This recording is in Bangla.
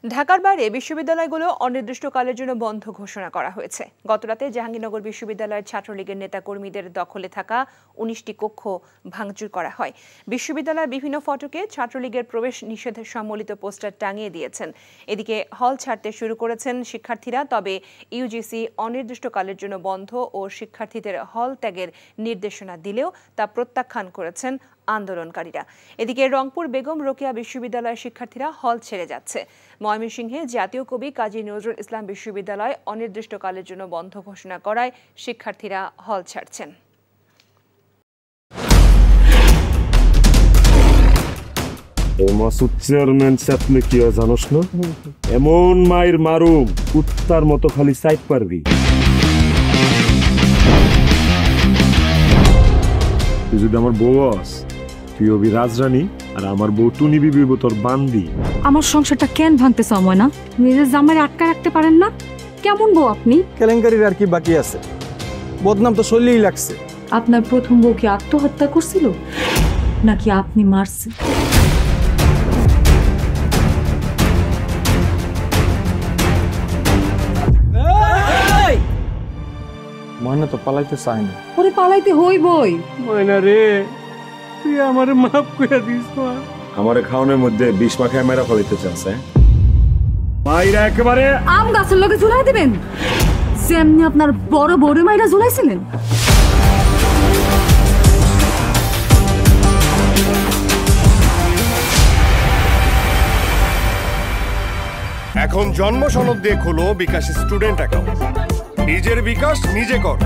ঢাকার বাইরে বিশ্ববিদ্যালয়গুলো অনির্দিষ্টকালের জন্য বন্ধ ঘোষণা করা হয়েছে। গতরাতে জাহাঙ্গীরনগর বিশ্ববিদ্যালয়ের ছাত্রলীগের নেতাকর্মীদের দখলে থাকা ১৯টি কক্ষ ভাঙচুর করা হয়। বিশ্ববিদ্যালয়ের বিভিন্ন ফটকে ছাত্রলীগের প্রবেশ নিষেধ সম্বলিত পোস্টার টাঙিয়ে দিয়েছেন। এদিকে হল ছাড়তে শুরু করেছেন শিক্ষার্থীরা, তবে ইউজিসি অনির্দিষ্টকালের জন্য বন্ধ ও শিক্ষার্থীদের হল ত্যাগের নির্দেশনা দিলেও তা প্রত্যাখ্যান করেছেন আন্দোলনকারীরা। এদিকে রংপুর বেগম রোকেয়া বিশ্ববিদ্যালয়ের শিক্ষার্থীরা হল ছেড়ে যাচ্ছে। ময়মনসিংহে জাতীয় কবি কাজী নজরুল ইসলাম বিশ্ববিদ্যালয় অনির্দিষ্টকালের জন্য বন্ধ ঘোষণা করায় শিক্ষার্থীরা হল ছাড়ছেন। চেয়ারম্যান সাথে কি জানোস না, এমন মায়ের মারুম কুত্তার মতো খালি সাইড পারবি। তুই যদি আমার বউ আস, তুই হবি রাজরানী আর আমার বউ টুনি বিবি তোর বান্দি। আমার সংসারটা কেন ভাঙতে সময় না? নিজের জামাই আটকা রাখতে পারেন না? কেমন বউ আপনি? কেলেঙ্কারির আর কি বাকি আছে? বদনাম তো শৈলেই লাগছে। আপনার প্রথম বউ কি আত্মহত্যা করছিল নাকি আপনি মারছেন? ময়না তো পালাইতে চায় না। ওরে পালাইতে হইবই। ময়না রে, তুই আমারে মাফ করে দিস। আমারে খাওয়ানোর মধ্যে বিষ মাখায় মেরা ফলাইতে চাচ্ছে। মাইরা একেবারে আম গাছের লগে ঝুলাই দিবেন, যেমনি আপনার বড় বড় মাইরা ঝুলাইছিলেন। এখন জন্ম সনদ দিয়ে খোলো বিকাশ স্টুডেন্ট অ্যাকাউন্ট। নিজের বিকাশ নিজে কর।